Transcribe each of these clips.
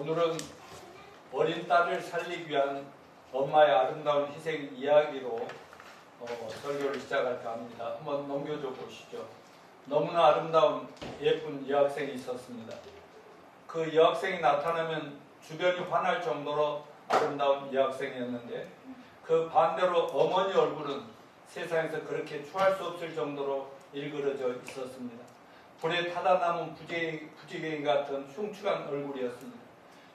오늘은 어린 딸을 살리기 위한 엄마의 아름다운 희생 이야기로 설교를 시작할까 합니다. 한번 넘겨줘 보시죠. 너무나 아름다운 예쁜 여학생이 있었습니다. 그 여학생이 나타나면 주변이 환할 정도로 아름다운 여학생이었는데, 그 반대로 어머니 얼굴은 세상에서 그렇게 추할 수 없을 정도로 일그러져 있었습니다. 불에 타다 남은 부지개인 같은 흉측한 얼굴이었습니다.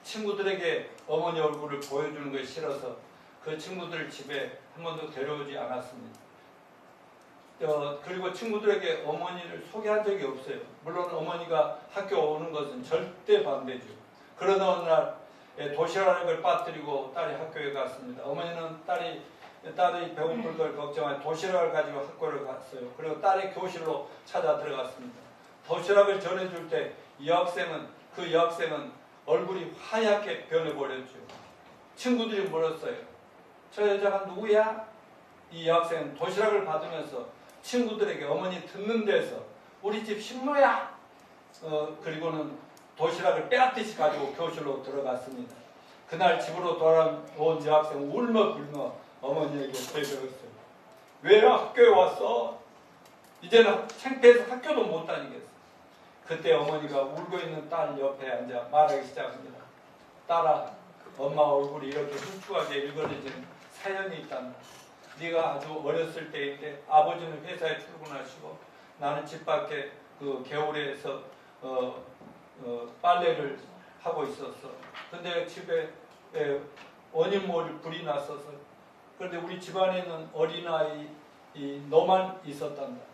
친구들에게 어머니 얼굴을 보여주는 것이 싫어서 그 친구들 집에 한 번도 데려오지 않았습니다. 그리고 친구들에게 어머니를 소개한 적이 없어요. 물론 어머니가 학교 오는 것은 절대 반대죠. 그러던 어느 날 도시락을 빠뜨리고 딸이 학교에 갔습니다. 어머니는 딸이 배고플 걸 걱정하여 도시락을 가지고 학교를 갔어요. 그리고 딸의 교실로 찾아 들어갔습니다. 도시락을 전해줄 때 그 여학생은 얼굴이 하얗게 변해버렸죠. 친구들이 물었어요. 저 여자가 누구야? 이 여학생은 도시락을 받으면서 친구들에게 어머니 듣는 데서 우리 집 신부야! 그리고는 도시락을 빼앗듯이 가지고 교실로 들어갔습니다. 그날 집으로 돌아온 여학생은 울며불며 어머니에게 대들었어요. 왜 학교에 왔어? 이제는 창피해서 학교도 못 다니겠어. 그때 어머니가 울고 있는 딸 옆에 앉아 말하기 시작합니다. 딸아, 엄마 얼굴이 이렇게 흉측하게 일그러진 사연이 있단다. 네가 아주 어렸을 때인데 아버지는 회사에 출근하시고 나는 집 밖에 그 개울에서 빨래를 하고 있었어. 근데 집에 원인 모를 불이 났어서, 그런데 우리 집안에는 어린아이 너만 있었단다.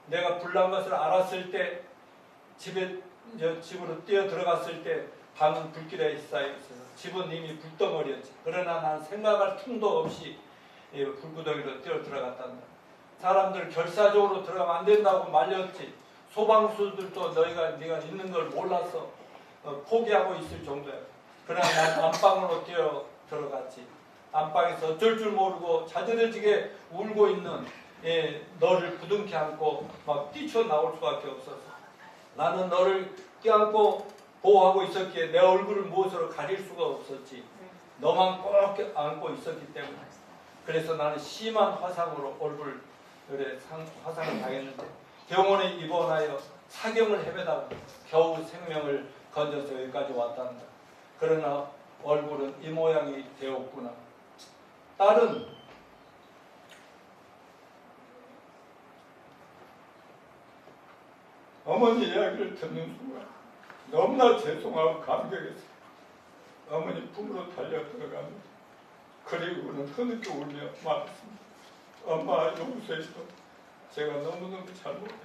내가 불난 것을 알았을 때 집으로 뛰어 들어갔을 때 방은 불길에 쌓여 있어서 집은 이미 불덩어리였지. 그러나 난 생각할 틈도 없이 불구덩이로 뛰어 들어갔단다. 사람들 결사적으로 들어가면 안 된다고 말렸지. 소방수들도 네가 있는 걸 몰라서 포기하고 있을 정도야. 그러나 난 안방으로 뛰어 들어갔지. 안방에서 어쩔 줄 모르고 자지러지게 울고 있는 너를 부둥켜 안고 막 뛰쳐나올 수밖에 없어서, 나는 너를 껴안고 보호하고 있었기에 내 얼굴을 무엇으로 가릴 수가 없었지. 너만 꼭 안고 있었기 때문에. 그래서 나는 심한 화상으로 얼굴에 화상을 당했는데 병원에 입원하여 사경을 헤매다가 겨우 생명을 건져서 여기까지 왔단다. 그러나 얼굴은 이 모양이 되었구나. 딸은 어머니 이야기를 듣는 순간 너무나 죄송하고 감격했어요. 어머니 품으로 달려 들어갑니다. 그리고는 흐느껴 울며 말했습니다. 엄마 용서해줘. 제가 너무너무 잘못했어요.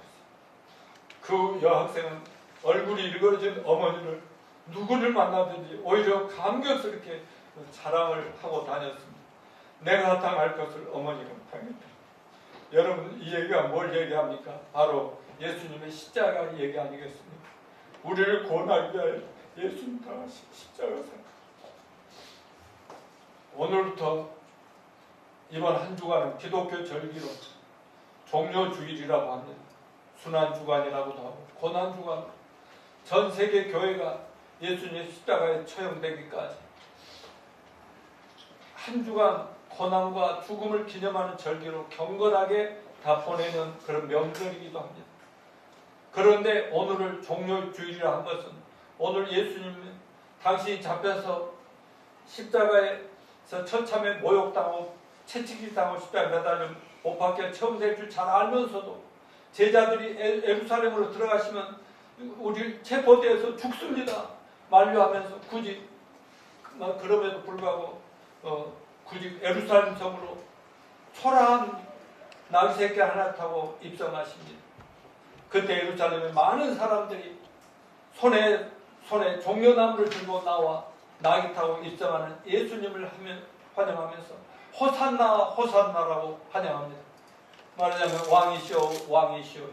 그 여학생은 얼굴이 일그러진 어머니를 누구를 만나든지 오히려 감격스럽게 자랑을 하고 다녔습니다. 내가 당할 것을 어머니가 당했다. 여러분, 이 얘기가 뭘 얘기합니까? 바로 예수님의 십자가 얘기 아니겠습니까? 우리를 구원하기 위하여 예수님 당하신 십자가 사건. 오늘부터 이번 한 주간은 기독교 절기로 종료주일이라고 합니다. 순환주간이라고도 하고 고난주간. 전 세계 교회가 예수님의 십자가에 처형되기까지 한 주간 고난과 죽음을 기념하는 절기로 경건하게 다 보내는 그런 명절이기도 합니다. 그런데 오늘을 종료주일이라 한 것은 오늘 예수님이 당신이 잡혀서 십자가에서 처참에 모욕당하고 채찍질당하고 십자가에 매달려 못 박혀 처음 될 줄 잘 알면서도 제자들이 예루살렘으로 들어가시면 우리 체포되어서 죽습니다 만류하면서 굳이 그럼에도 불구하고 굳이 예루살렘 성으로 초라한 나귀 새끼 하나 타고 입성하십니다. 그때 예루살렘에 많은 사람들이 손에 종려나무를 들고 나와 나귀 타고 입성하는 예수님을 환영하면서 호산나 호산나라고 환영합니다. 말하자면 왕이시오 왕이시오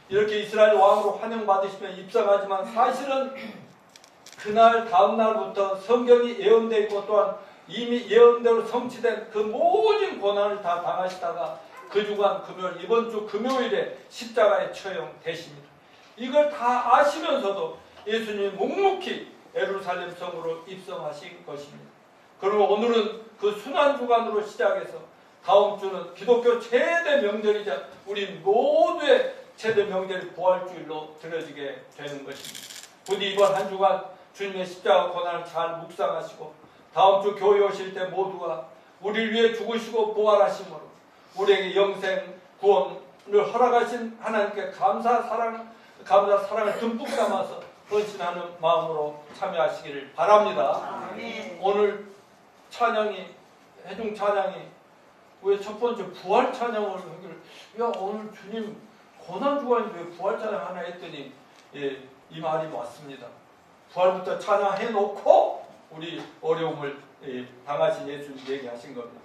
이렇게 이스라엘 왕으로 환영받으시며 입성하지만 사실은 그날 다음 날부터 성경이 예언되어 있고 또한 이미 예언대로 성취된 그 모든 고난을 다 당하시다가 그 주간 금요일, 이번 주 금요일에 십자가에 처형되십니다. 이걸 다 아시면서도 예수님이 묵묵히 예루살렘 성으로 입성하신 것입니다. 그리고 오늘은 그 순환주간으로 시작해서 다음 주는 기독교 최대 명절이자 우리 모두의 최대 명절이 부활주일로 들어지게 되는 것입니다. 부디 이번 한 주간 주님의 십자가 고난을 잘 묵상하시고 다음 주 교회 오실 때 모두가 우리를 위해 죽으시고 부활하심으로 우리에게 영생 구원을 허락하신 하나님께 감사 사랑을 듬뿍 담아서 헌신하는 마음으로 참여하시기를 바랍니다. 아멘. 오늘 찬양이 해중 찬양이 왜 첫 번째 부활 찬양을 하기를 야 오늘 주님 고난 주간인데 왜 부활 찬양 하나 했더니 예, 이 말이 맞습니다. 부활부터 찬양해 놓고 우리 어려움을 당하신 예수님 얘기하신 겁니다.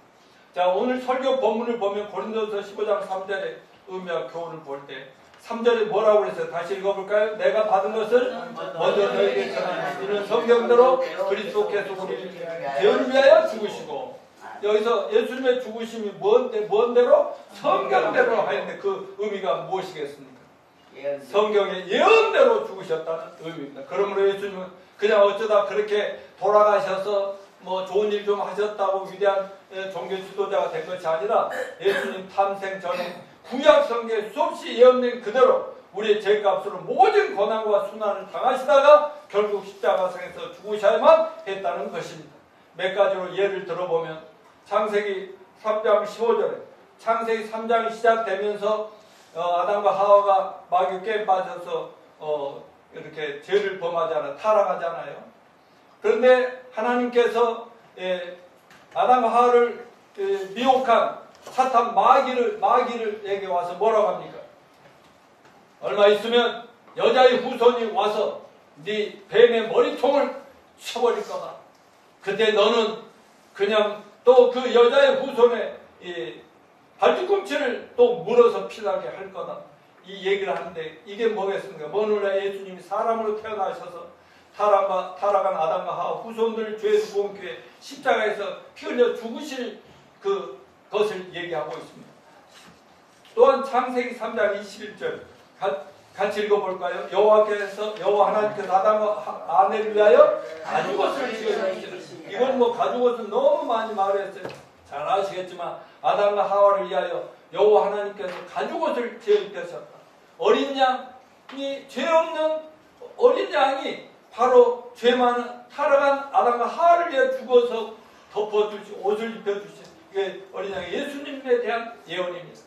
자, 오늘 설교 본문을 보면 고린도서 15장 3절의 의미와 교훈을 볼 때 3절에 뭐라고 그랬어요? 다시 읽어볼까요? 내가 받은 것을 먼저 너에게 전하니 이는 성경대로 그리스도께서 우리를 죄를 위하여 죽으시고, 여기서 예수님의 죽으심이 뭔대로? 성경대로 하였는데 그 의미가 무엇이겠습니까? 성경의 예언대로 죽으셨다는 의미입니다. 그러므로 예수님은 그냥 어쩌다 그렇게 돌아가셔서 뭐 좋은 일 좀 하셨다고 위대한 종교 지도자가 된 것이 아니라 예수님 탐생 전에 구약 성경에 수없이 예언된 그대로 우리의 죄값으로 모든 고난과 순환을 당하시다가 결국 십자가상에서 죽으셔야만 했다는 것입니다. 몇 가지로 예를 들어보면 창세기 3장 15절에 창세기 3장이 시작되면서 아담과 하와가 마귀 깨 빠져서 이렇게 죄를 범하잖아요. 타락하잖아요. 그런데 하나님께서 아담과 하와를 미혹한 사탄 마귀에게 와서 뭐라고 합니까? 얼마 있으면 여자의 후손이 와서 네 뱀의 머리통을 쳐버릴 거다. 그때 너는 그냥 또 그 여자의 후손의 발뒤꿈치를 또 물어서 피나게 할 거다. 이 얘기를 하는데 이게 뭐겠습니까? 먼 예수님이 사람으로 태어나셔서 타락한 아담과 하와 후손들 죄에서 구원 기회 십자가에서 피 흘려 죽으실 그것을 얘기하고 있습니다. 또한 창세기 3장 21절 같이 읽어볼까요? 여호와 하나님께서 아담과 아내를 위하여 가죽옷을 지어주시는, 이건 뭐 가죽옷은 너무 많이 말했어요. 잘 아시겠지만 아담과 하와를 위하여 여호와 하나님께서 가죽옷을 지어주셨다. 어린 양이 죄 없는 어린 양이 바로 죄 많은 타락한 아담과 하와를 위해 죽어서 덮어주시고 옷을 입혀주신 이게 어린 양의 예수님에 대한 예언입니다.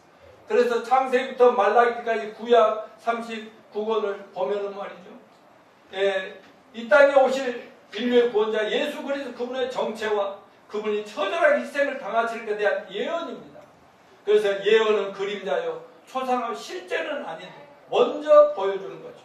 그래서 창세기부터 말라기까지 구약 39권을 보면은 말이죠. 이 땅에 오실 인류의 구원자 예수 그리스도 그분의 정체와 그분이 처절하게 희생을 당하실 것에 대한 예언입니다. 그래서 예언은 그림자요 초상하고 실제는 아닌데 먼저 보여주는 거죠.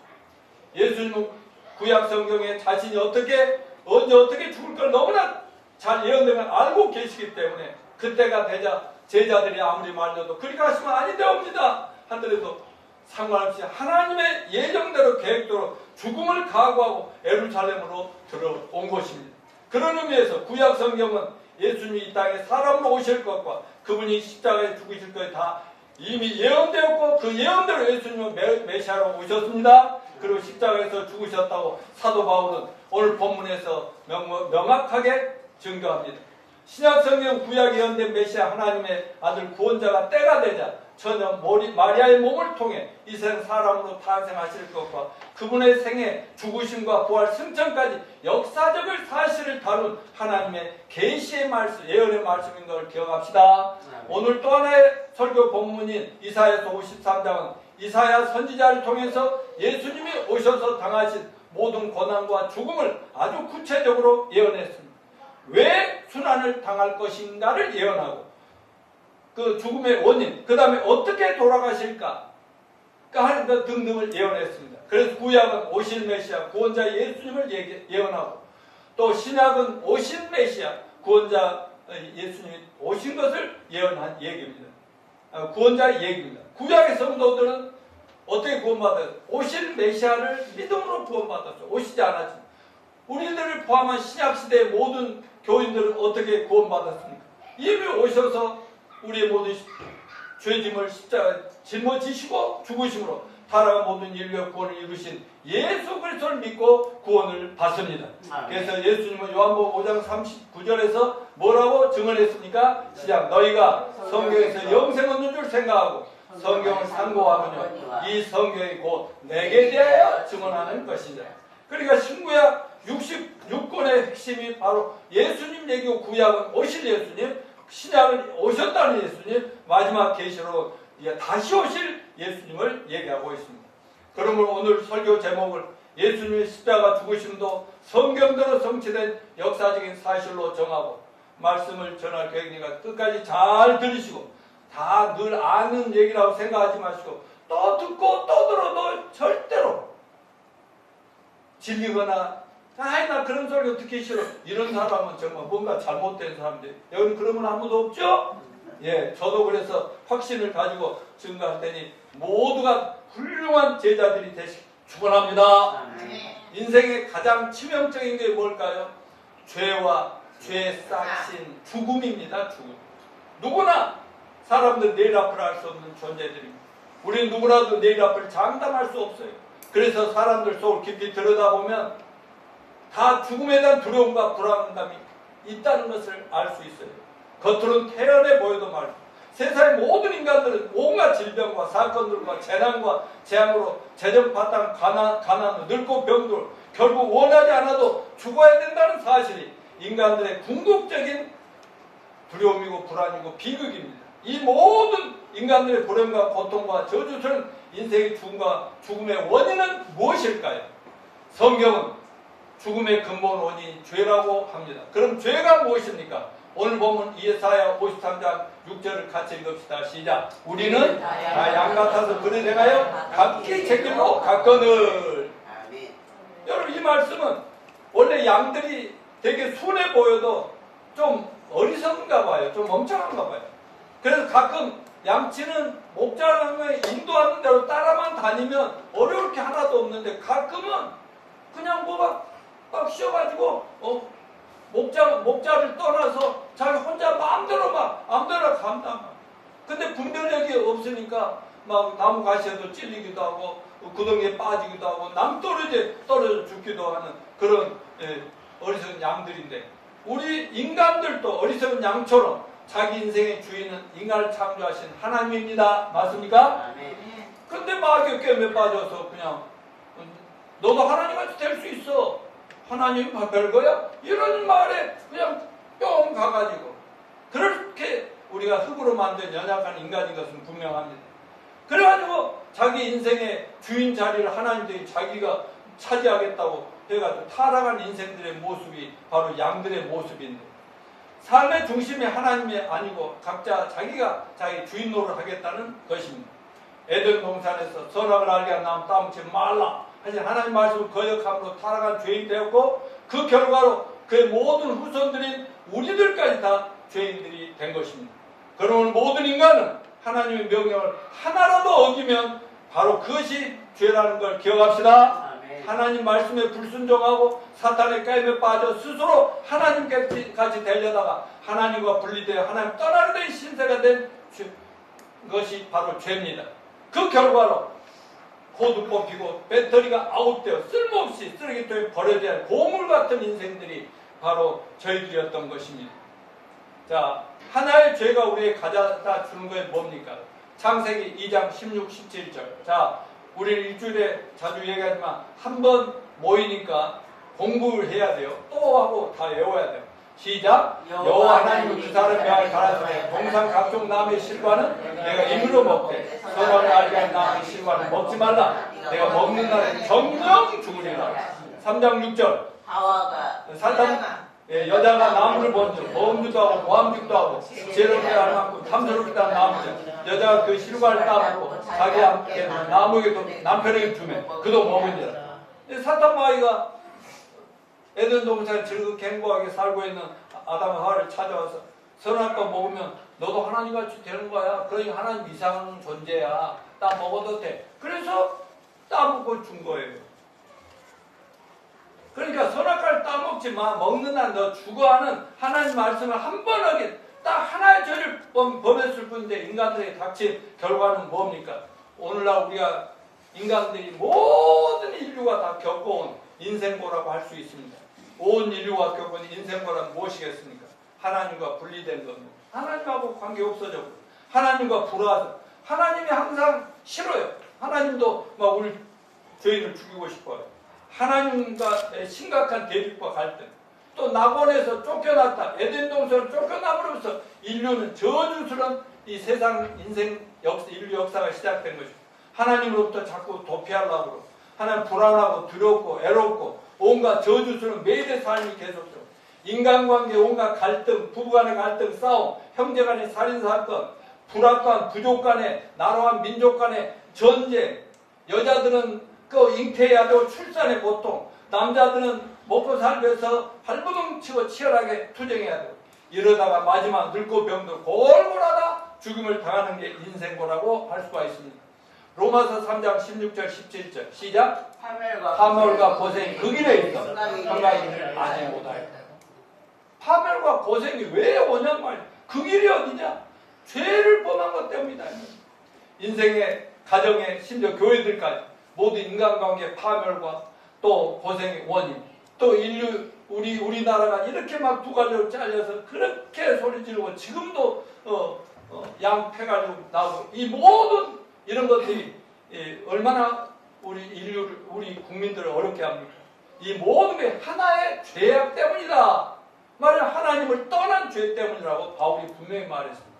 예수님은 구약 성경에 자신이 언제 어떻게 죽을 걸 너무나 잘 예언된 걸 알고 계시기 때문에 그때가 되자 제자들이 아무리 말려도 그렇게 하시면 아니 되옵니다 하더라도 상관없이 하나님의 예정대로 계획대로 죽음을 각오하고 예루살렘으로 들어온 것입니다. 그런 의미에서 구약 성경은 예수님이 이 땅에 사람으로 오실 것과 그분이 십자가에 죽으실 것이 다 이미 예언되었고 그 예언대로 예수님은 메시아로 오셨습니다. 그리고 십자가에서 죽으셨다고 사도 바울은 오늘 본문에서 명확하게 증거합니다. 신약성경 구약에 예언된 메시아 하나님의 아들 구원자가 때가 되자 처녀 마리아의 몸을 통해 이 세상 사람으로 탄생하실 것과 그분의 생애, 죽으심과 부활, 승천까지 역사적인 사실을 다룬 하나님의 계시의 말씀, 예언의 말씀인 걸 기억합시다. 오늘 또 하나의 설교 본문인 이사야서 53장은 이사야 선지자를 통해서 예수님이 오셔서 당하신 모든 고난과 죽음을 아주 구체적으로 예언했습니다. 왜 순환을 당할 것인가를 예언하고 그 죽음의 원인, 그 다음에 어떻게 돌아가실까 하는 것 등등을 예언했습니다. 그래서 구약은 오실 메시아, 구원자 예수님을 예언하고 또 신약은 오신 메시아, 구원자 예수님이 오신 것을 예언한 얘기입니다. 구원자의 얘기입니다. 구약의 성도들은 어떻게 구원받았어요? 오실 메시아를 믿음으로 구원받았어요. 오시지 않았지만 우리들을 포함한 신약시대의 모든 교인들은 어떻게 구원받았습니까? 이미 오셔서 우리의 모든 죄짐을 십자가에 짊어지시고 죽으심으로 타락한 모든 인류의 구원을 이루신 예수 그리스도를 믿고 구원을 받습니다. 그래서 예수님은 요한복음 5장 39절에서 뭐라고 증언했습니까? 시작. 너희가 성경에서 영생 얻는 줄 생각하고 성경을 상고하느냐 이 성경이 곧 내게 대하여 증언하는 것이냐. 그러니까 신구약 66권의 핵심이 바로 예수님 얘기고, 구약은 오실 예수님, 신약은 오셨다는 예수님, 마지막 계시로 다시 오실 예수님을 얘기하고 있습니다. 그러므로 오늘 설교 제목을 예수님의 십자가 죽으심도 성경대로 성취된 역사적인 사실로 정하고, 말씀을 전할 계획이니까 끝까지 잘 들으시고, 다 늘 아는 얘기라고 생각하지 마시고 또 듣고 또 들어도 절대로 질리거나 나 그런 소리 듣기 싫어 이런 사람은 정말 뭔가 잘못된 사람들. 여기 그러면 아무도 없죠? 예, 저도 그래서 확신을 가지고 증거할 테니 모두가 훌륭한 제자들이 되시기 축원합니다. 인생의 가장 치명적인 게 뭘까요? 죄와 죄 싹신 죽음입니다. 죽음. 누구나 사람들 내일 앞을 알 수 없는 존재들입니다. 우린 누구라도 내일 앞을 장담할 수 없어요. 그래서 사람들 속을 깊이 들여다보면 다 죽음에 대한 두려움과 불안감이 있다는 것을 알 수 있어요. 겉으로는 태연해 보여도 말이죠. 세상의 모든 인간들은 온갖 질병과 사건들과 재난과 재앙으로 재정 바탕 가난으로 늙고 병들고 결국 원하지 않아도 죽어야 된다는 사실이 인간들의 궁극적인 두려움이고 불안이고 비극입니다. 이 모든 인간들의 불행과 고통과 저주스러운 인생의 죽음의 원인은 무엇일까요? 성경은 죽음의 근본 원인이 죄라고 합니다. 그럼 죄가 무엇입니까? 오늘 보면 이사야 53장 6절을 같이 읽읍시다. 시작. 우리는 다 양 같아서 그리 되가요 각기 제 길로 갔거늘. 여러분, 이 말씀은 원래 양들이 되게 순해 보여도 좀 어리석은가 봐요. 좀 멍청한가 봐요. 그래서 가끔 양치는 목자를 인도하는 대로 따라만 다니면 어려울 게 하나도 없는데, 가끔은 그냥 뭐가 막 쉬어가지고 목자를 떠나서 자기 혼자 마음대로 간다. 근데 분별력이 없으니까 막 나무 가시에도 찔리기도 하고 구덩이에 빠지기도 하고 남 떨어져 죽기도 하는 그런 어리석은 양들인데, 우리 인간들도 어리석은 양처럼 자기 인생의 주인은 인간을 창조하신 하나님입니다. 맞습니까? 근데 마귀의 꿰매 빠져서 그냥 너도 하나님같이 될 수 있어, 하나님 별거야? 이런 말에 그냥 뿅 가가지고, 그렇게 우리가 흙으로 만든 연약한 인간인 것은 분명합니다. 그래가지고 자기 인생의 주인 자리를 하나님들이 자기가 차지하겠다고 해가지고 타락한 인생들의 모습이 바로 양들의 모습인데, 삶의 중심이 하나님이 아니고 각자 자기가 자기 주인 노릇을 하겠다는 것입니다. 에덴 동산에서 선악을 알게 한 나무 따먹지 말라 하신 하나님 말씀을 거역함으로 타락한 죄인이 되었고, 그 결과로 그의 모든 후손들인 우리들까지 다 죄인들이 된 것입니다. 그러면 모든 인간은 하나님의 명령을 하나라도 어기면 바로 그것이 죄라는 걸 기억합시다. 하나님 말씀에 불순종하고 사탄의 꿰매 빠져 스스로 하나님같이 되려다가 하나님과 분리되어 하나님 떠나게 된 신세가 된 것이 바로 죄입니다. 그 결과로 코드 뽑히고 배터리가 아웃되어 쓸모없이 쓰레기통에 버려져야 할 고물 같은 인생들이 바로 저희들이었던 것입니다. 자, 하나의 죄가 우리에게 가져다 주는 것이 뭡니까? 창세기 2장 16, 17절. 자, 우리는 일주일에 자주 얘기하지만 한 번 모이니까 공부를 해야 돼요. 또 하고 다 외워야 돼요. 시작. 여호와 하나님은 그 사람의 명을 가라사대 동산 각종 나무의 실과는 내가 임으로 먹되 선악을 알게 한 나무의 실과는 먹지 말라. 내가 먹는 날에 정령 죽으리라. 3장 6절. 사탄 여자가 나무를 본즉 범죄도 하고 모함직도 하고 죄롭게 하는 만큼 탐스럽게 하는 나무죠. 여자가 그 실과를 따먹고 자기 함께 나무에게도 남편에게 주면 그도 먹으니라. 사탄 마귀가 에덴 동산에 즐겁게 행복하게 살고 있는 아담과 하와를 찾아와서 선악과 먹으면 너도 하나님같이 되는 거야. 그러니 하나님 이상한 존재야. 따 먹어도 돼. 그래서 따먹고 준 거예요. 그러니까 선악과를 따먹지 마. 먹는 한 너 죽어 하는 하나님 말씀을 한 번 하긴 딱 하나의 죄를 범했을 뿐인데 인간들에게 닥친 결과는 뭡니까? 오늘날 우리가 인간들이 모든 인류가 다 겪어온 인생고라고 할 수 있습니다. 온 인류가 겪은 인생고란 무엇이겠습니까? 하나님과 분리된 겁니다. 하나님하고 관계 없어져. 하나님과 불화하죠. 하나님이 항상 싫어요. 하나님도 막 우리 죄인을 죽이고 싶어요. 하나님과의 심각한 대립과 갈등. 또 낙원에서 쫓겨났다. 에덴 동산을 쫓겨나버려서 인류는 저주스러운 이 세상 인생 인류 역사가 시작된 것입니다. 하나님으로부터 자꾸 도피하려고 하나님 불안하고 두렵고 애롭고 온갖 저주스러운 매일의 삶이 계속되고 인간관계 온갖 갈등, 부부간의 갈등, 싸움, 형제간의 살인사건, 불합관, 부족간의 나라와 민족간의 전쟁, 여자들은 그 잉태해야 되고 출산의 고통, 남자들은 먹고 살기 위해서 발버둥 치고 치열하게 투쟁해야 되고 이러다가 마지막 늙고 병들고 골골하다 죽음을 당하는 게 인생고라고 할 수가 있습니다. 로마서 3장 16절 17절 시작. 파멸과 고생이 그 길에 있어 한가위를 아지 못하였다. 파멸과 고생이 왜 오냔 말이야. 그 길이 어디냐? 죄를 범한 것 때문이다. 인생의 가정의 심지어 교회들까지 모두 인간관계 파멸과 또 고생의 원인, 또 인류 우리나라가 이렇게 막 두 가지로 잘려서 그렇게 소리 지르고 지금도 양패가지고 나오고 이 모든 이런 것들이 얼마나 우리 인류를 우리 국민들을 어렵게 합니까? 이 모든 게 하나의 죄악 때문이다. 말은 하나님을 떠난 죄 때문이라고 바울이 분명히 말했습니다.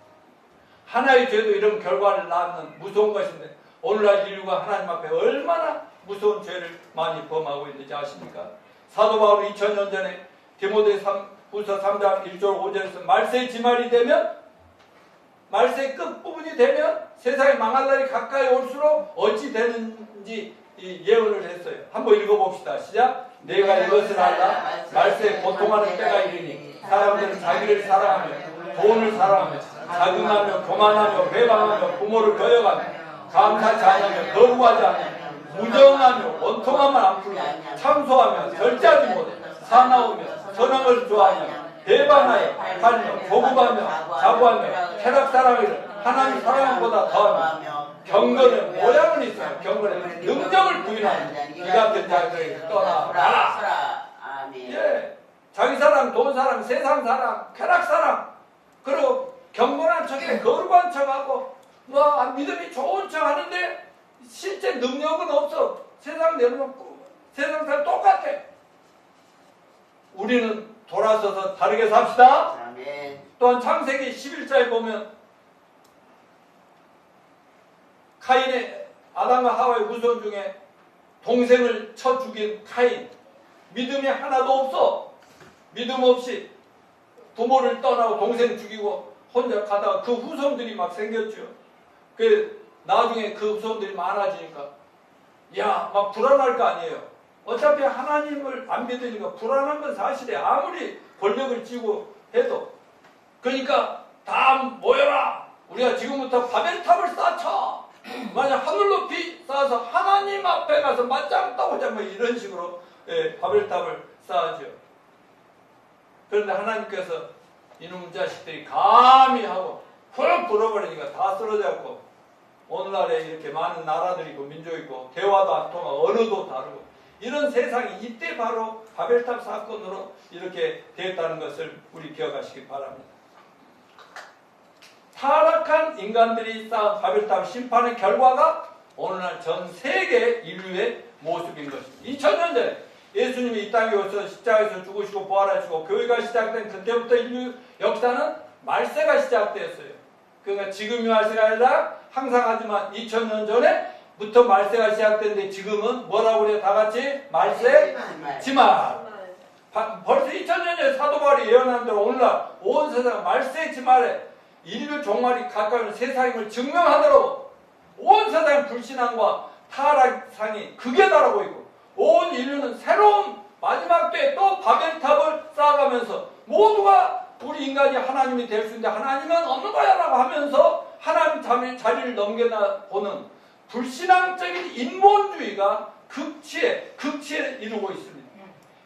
하나의 죄도 이런 결과를 낳는 무서운 것인데 오늘날 인류가 하나님 앞에 얼마나 무서운 죄를 많이 범하고 있는지 아십니까? 사도 바울이 2000년 전에 디모데후서 3장 1절 5절에서 말세의 지말이 되면 말세의 끝부분이 되면 세상이 망할 날이 가까이 올수록 어찌 되는지 예언을 했어요. 한번 읽어봅시다. 시작. 내가 이것을 알라. 말세에 고통하는 때가 이르니 사람들은 자기를 사랑하며 돈을 사랑하며 자긍하며 교만하며 회방하며 부모를 거역하며 감사치 않으며 거부하지 않으며 무정하며 원통함을 안 풀고 참소하며 절제하지 못해 사나우며 선함을 좋아하며 배반하여 하며 조급하며 자부하며 쾌락사랑을 하나님 사랑보다 더하며 경건의 모양은 있어요. 경건의 능력을 부인하며 이 같은 자들에게 떠나가라. 예, 자기 사랑, 돈 사랑, 세상 사랑, 쾌락 사랑 그리고 경건한 척에 거룩한 척하고 뭐 믿음이 좋은 척 하는데 실제 능력은 없어. 세상 내놓고 세상 사람 똑같아. 우리는 돌아서서 다르게 삽시다. 아멘. 또한 창세기 11장에 보면 카인의 아담과 하와의 후손 중에 동생을 쳐 죽인 카인. 믿음이 하나도 없어. 믿음 없이 부모를 떠나고 동생 죽이고 혼자 가다가 그 후손들이 막 생겼죠. 그 나중에 그 후손들이 많아지니까 막 불안할 거 아니에요. 어차피 하나님을 안 믿으니까 불안한 건 사실이에요. 아무리 권력을 쥐고 해도. 그러니까 다 모여라. 우리가 지금부터 바벨탑을 쌓자. 만약 하늘 높이 쌓아서 하나님 앞에 가서 맞짱 떠보자 뭐 이런 식으로 바벨탑을 쌓아죠. 그런데 하나님께서 이놈 자식들이 감히 하고 훌 불어버리니까 다 쓰러졌고 오늘날에 이렇게 많은 나라들이 있고 민족이 있고 대화도 안 통하고 언어도 다르고 이런 세상이 이때 바로 바벨탑 사건으로 이렇게 되었다는 것을 우리 기억하시기 바랍니다. 타락한 인간들이 쌓은 바벨탑 심판의 결과가 오늘날 전 세계 인류의 모습인 것입니다. 2000년 전에 예수님이 이 땅에 오셔서 십자가에서 죽으시고 부활하시고 교회가 시작된 그때부터 인류 역사는 말세가 시작되었어요. 그러니까 지금이 말세가 아니라 항상 하지만 2000년 전에부터 말세가 시작됐는데 지금은 뭐라고 그래요? 다 같이 말세 지말. 벌써 2000년 전에 사도 바울이 예언한 대로 오늘날 온 세상 말세 지말에 인류 종말이 가까이 오는 세상임을 증명하도록 온 세상의 불신앙과 타락상이 극에 달하고 있고 온 인류는 새로운 마지막 때에 또 바벨탑을 쌓아가면서 모두가 우리 인간이 하나님이 될 수 있는데 하나님은 없는 거야 라고 하면서 하나님 자리를 넘겨보는 불신앙적인 인본주의가 극치에 이루고 있습니다.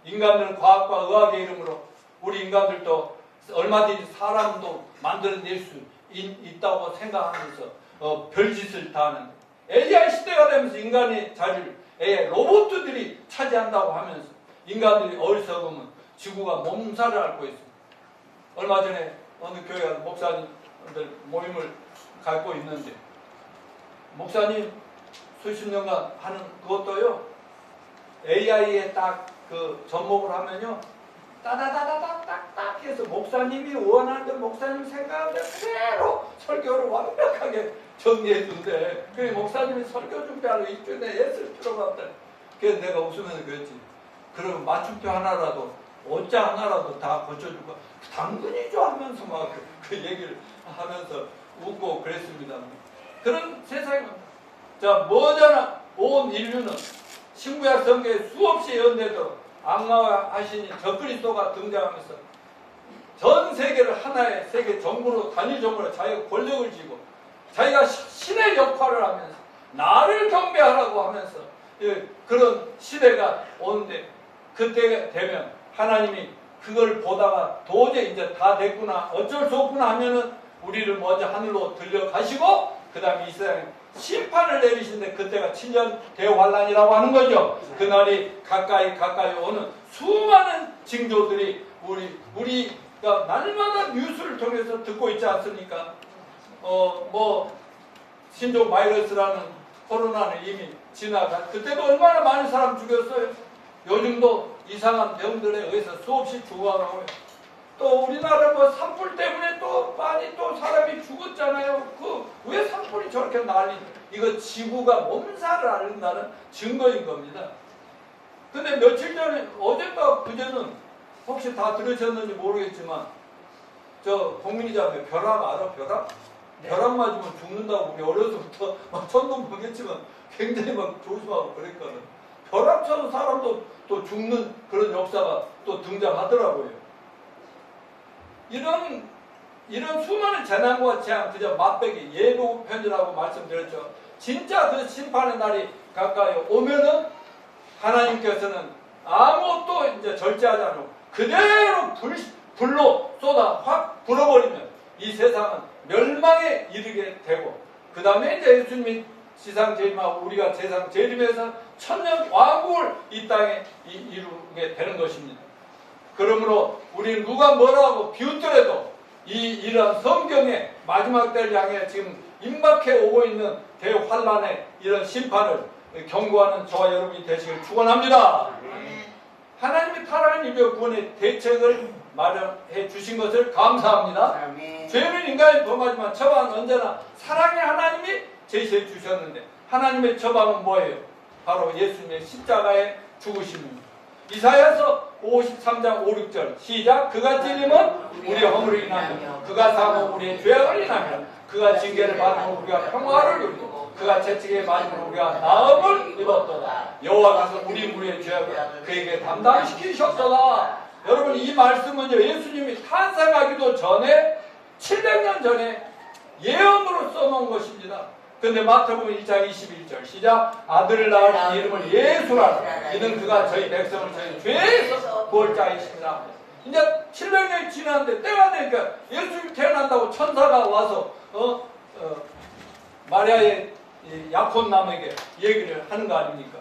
인간들은 과학과 의학의 이름으로 우리 인간들도 얼마든지 사람도 만들어낼 수 있다고 생각하면서 별짓을 다 하는데 AI 시대가 되면서 인간의 자리를 AI 로봇들이 차지한다고 하면서 인간들이 어리석으면 지구가 몸살을 앓고 있습니다. 얼마 전에 어느 교회 목사님들 모임을 갖고 있는데 목사님 수십 년간 하는 그것도요 AI에 딱 그 접목을 하면요 따다다다닥딱 해서 목사님이 원하는 대로 목사님 생각하는 대로 설교를 완벽하게 정리해 준대. 그 목사님이 설교 준비하는 일주일에 애쓸 필요가 없다. 그래서 내가 웃으면서 그랬지. 그럼 맞춤표 하나라도 오자 하나라도 다 고쳐주고 당근이죠 하면서 막 그 얘기를 하면서 웃고 그랬습니다. 그런 세상입니다. 자, 뭐잖아. 온 인류는 신구약 성경에 수없이 예언되도록 악마하신 적그리스도가 등장하면서 전 세계를 하나의 세계 정부로 단일 정부로 자기가 권력을 쥐고 자기가 신의 역할을 하면서 나를 경배하라고 하면서 그런 시대가 오는데 그때 되면 하나님이 그걸 보다가 도저히 이제 다 됐구나 어쩔 수 없구나 하면은 우리를 먼저 하늘로 들려가시고 그 다음에 이 세상에 심판을 내리시는데 그때가 7년 대환란이라고 하는 거죠. 그날이 가까이 오는 수많은 징조들이 우리가 날마다 뉴스를 통해서 듣고 있지 않습니까? 신종 바이러스라는 코로나는 이미 지나가. 그때도 얼마나 많은 사람 죽였어요. 요즘도 이상한 병들에 의해서 수없이 죽어가고요. 또 우리나라 산불 때문에 또 많이 또 사람이 죽었잖아요. 왜 산불이 저렇게 난리? 이거 지구가 몸살을 앓는다는 증거인 겁니다. 근데 며칠 전에 어젠가 그제는 혹시 다 들으셨는지 모르겠지만 저 공민이자매 벼락 알아? 벼락? 네. 벼락 맞으면 죽는다고 우리 어려서부터 전도 모르겠지만 굉장히 막 조심하고 그랬거든. 벼락 쳐서 사람도 또 죽는 그런 역사가 또 등장하더라고요. 이런 수많은 재난과 재앙 그저 맛배기 예고편이라고 말씀드렸죠. 진짜 그 심판의 날이 가까이 오면은 하나님께서는 아무것도 이제 절제하지 않고 그대로 불로 쏟아 확 불어버리면 이 세상은 멸망에 이르게 되고 그 다음에 이제 예수님이 지상 재림하고 우리가 세상 재림해서 천년 왕국을 이 땅에 이루게 되는 것입니다. 그러므로 우리는 누가 뭐라고 비웃더라도 이러한 성경의 마지막 때를 향해 지금 임박해 오고 있는 대환란의 이런 심판을 경고하는 저와 여러분이 되시길 축원합니다. 하나님이 타락한 인류 구원의 대책을 마련해 주신 것을 감사합니다. 죄는 인간이 범하지만 처방은 언제나 사랑의 하나님이 제시해 주셨는데 하나님의 처방은 뭐예요? 바로 예수님의 십자가의 죽으심입니다. 이사야서 53장 5, 6절 시작. 그가 찔림은 우리의 허물을 인하며 그가 상함은 우리의 죄악을 인하며 그가 징계를 받으면 우리가 평화를 누리고 그가 채찍에 맞으면 우리가 나음을 입었도다. 여호와께서 우리 무리의 죄악을 그에게 담당시키셨도다. 여러분 이 말씀은요 예수님이 탄생하기도 전에 700년 전에 예언으로 써놓은 것입니다. 근데 마태복음 1장 21절 시작. 아들을 낳을 이름을 예수라. 이는 그가 저희 백성을 저희 죄에서 구할 자이십니다. 이제 700년이 지났는데 때가 되니까 예수님이 태어난다고 천사가 와서 마리아의 약혼남에게 얘기를 하는 거 아닙니까?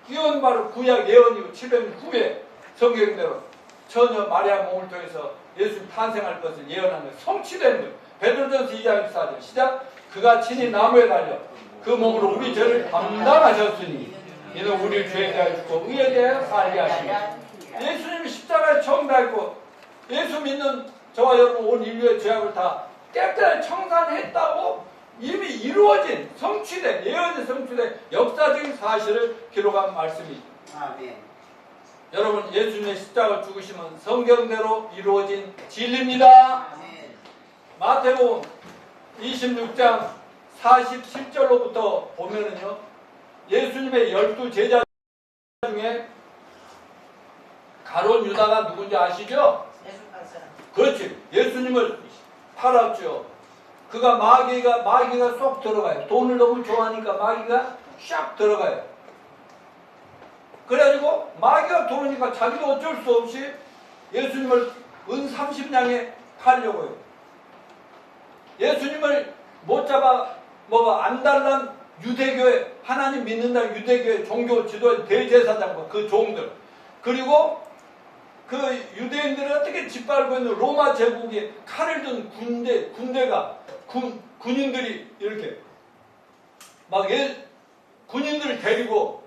이건 바로 구약 예언이고 700년 후에 성경대로 처녀 마리아 몸을 통해서 예수님 탄생할 것을 예언한 거예요. 성취된 거예요. 베드로전서 2장 14절 시작. 그가 친히 나무에 달려 그 몸으로 우리 죄를 담당하셨으니 이는 우리 죄에 대하여 죽고 의에 대하여 살게 하시니 예수님이 십자가에 처음 달고 예수 믿는 저와 여러분 온 인류의 죄악을 다 깨끗하게 청산했다고 이미 이루어진 성취된 예언이 성취된 역사적인 사실을 기록한 말씀이죠. 아멘. 여러분 예수님의 십자가 죽으심은 성경대로 이루어진 진리입니다. 아멘. 마태복음 26장 47절로부터 보면은요 예수님의 12제자 중에 가룟 유다가 누군지 아시죠? 그렇지. 예수님을 팔았죠. 그가 마귀가 쏙 들어가요. 돈을 너무 좋아하니까 마귀가 샥 들어가요. 그래가지고 마귀가 들어오니까 자기도 어쩔 수 없이 예수님을 은 30냥에 팔려고 해요. 예수님을 못 잡아 뭐가 안달난 유대교회, 하나님 믿는다는 유대교회 종교 지도 대제사장과 그 종들, 그리고 그 유대인들을 어떻게 짓밟고 있는 로마 제국의 칼을 든 군대가 군인들이 이렇게 막 군인들을 데리고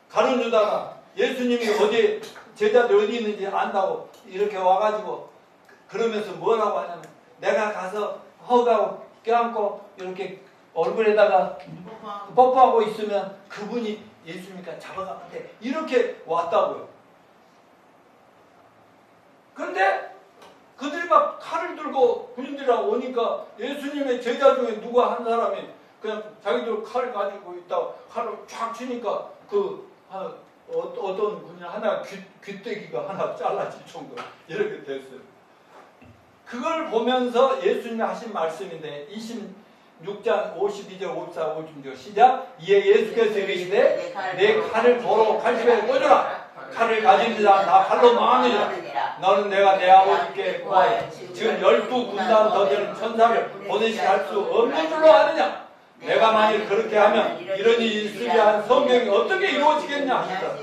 가룟유다가 예수님이 어디 제자들 어디 있는지 안다고 이렇게 와가지고 그러면서 뭐라고 하냐면 내가 가서 허가하고 껴안고 이렇게 얼굴에다가 뽀뽀하고 있으면 그분이 예수님이니까 잡아가면 돼. 이렇게 왔다고요. 근데 그들이 막 칼을 들고 군인들이랑 오니까 예수님의 제자 중에 누가 한 사람이 그냥 자기들 칼을 가지고 있다가 칼을 쫙 치니까 어떤 군인 하나 귀때기가 하나 잘라질 정도로 이렇게 됐어요. 그걸 보면서 예수님이 하신 말씀인데 26장 52절 54, 56절 시작. 이에 예수께서 이르시되 내 칼을 도로 칼집에 꽂으라. 칼을 가진 자 다 칼로 망하느니라. 너는 내가 내 아버지께 구하여 지금 12군단 더 되는 천사를 보내시게 할 수 없는 줄로 아느냐. 내가 만일 그렇게 하면 이런 일이 있으리 한 성경이 어떻게 이루어지겠냐 하시더라.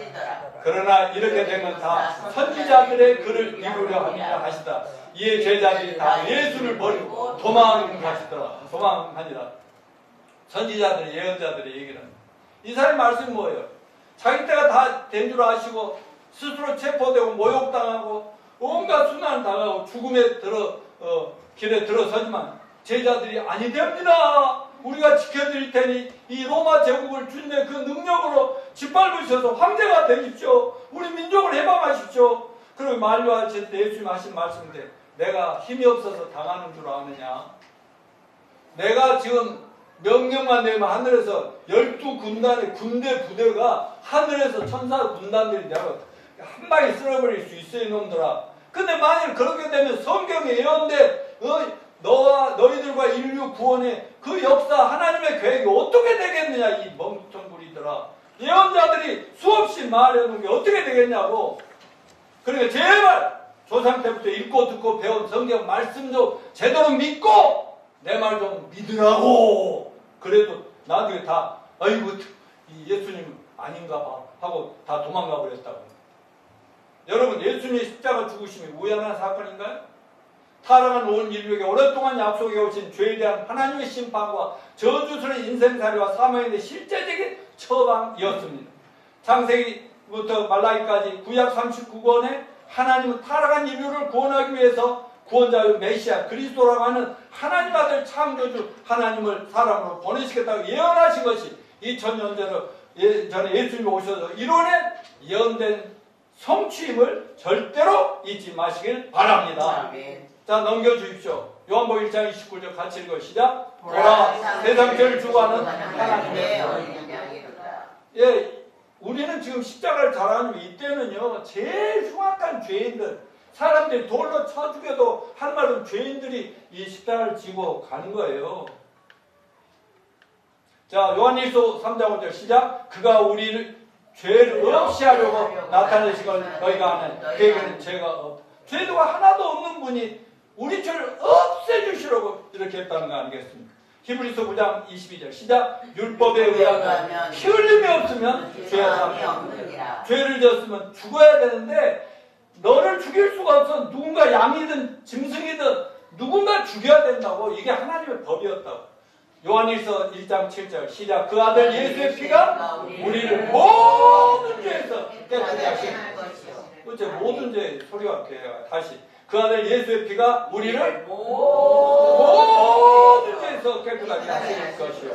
그러나 이렇게 되면 다 선지자들의 글을 이루려 합니다 하시다. 이에 제자들이 다 예수를 버리고 도망하니라. 선지자들이 예언자들의 얘기를 합니다. 이 사람의 말씀이 뭐예요? 자기 때가 다 된 줄 아시고 스스로 체포되고 모욕당하고 온갖 순환을 당하고 죽음에 길에 들어서지만 제자들이 아니 됩니다. 우리가 지켜드릴 테니 이 로마 제국을 주님의 그 능력으로 짓밟으셔서 황제가 되십시오. 우리 민족을 해방하십시오. 그리고 만류하실 때 예수님 하신 말씀인데 내가 힘이 없어서 당하는 줄 아느냐. 내가 지금 명령만 내면 하늘에서 12군단의 군대 부대가 하늘에서 천사 군단들이 내가 한 방에 쓸어버릴 수 있어요 이놈들아. 근데 만일 그렇게 되면 성경에 예언된 너와 너희들과 인류 구원의 그 역사 하나님의 계획이 어떻게 되겠느냐 이 멍청부리들아. 예언자들이 수없이 말해놓은 게 어떻게 되겠냐고. 그러니까 제발 조상 때부터 읽고 듣고 배운 성경 말씀 좀 제대로 믿고 내 말 좀 믿으라고. 그래도 나중에 다 아이고 이 예수님 아닌가 봐 하고 다 도망가 버렸다고. 여러분 예수님의 십자가 죽으심이 우연한 사건인가요? 타락한 온 인류에게 오랫동안 약속해 오신 죄에 대한 하나님의 심판과 저주스러운 인생살이와 사망에 대한 실제적인 처방이었습니다. 창세기부터 말라기까지 구약 39권에 하나님은 타락한 인류를 구원하기 위해서 구원자의 메시아 그리스도라고 하는 하나님 아들 창조주 하나님을 사람으로 보내시겠다고 예언하신 것이 2000년 전에 예수님이 오셔서 이뤄낸 예언된 성취임을 절대로 잊지 마시길 바랍니다. 자 넘겨주십시오. 요한복음 1장 29절 같이 읽어 시작. 보라 세상 죄를 주고 하는 하나님의 예, 우리는 지금 십자가를 잘하는 이때는요 제일 흉악한 죄인들 사람들이 돌로 쳐 죽여도 한 말은 죄인들이 이 십자가를 지고 가는 거예요. 자 요한일서 3장 5절 시작. 그가 우리를 죄를 없이 하려고 나타내신 걸 너희가 아는 그에게는 죄가 없다. 죄도가 하나도 없는 분이 우리 죄를 없애주시려고 이렇게 했다는 거 아니겠습니까? 히브리서 9장 22절 시작. 율법에 의하면 피 흘림이 없으면 죄가 죄를 졌으면 죽어야 되는데 너를 죽일 수가 없어. 누군가 양이든 짐승이든 누군가 죽여야 된다고. 이게 하나님의 법이었다고. 요한일서 1장 7절 시작. 그 아들 예수의 피가 우리를 모든 죄에서 깨끗하게 하시는 것이요. 모든 죄의 소리가 깨요. 다시 그 아들 예수의 피가 우리를 모든 죄에서 깨끗하게 하시는 것이요.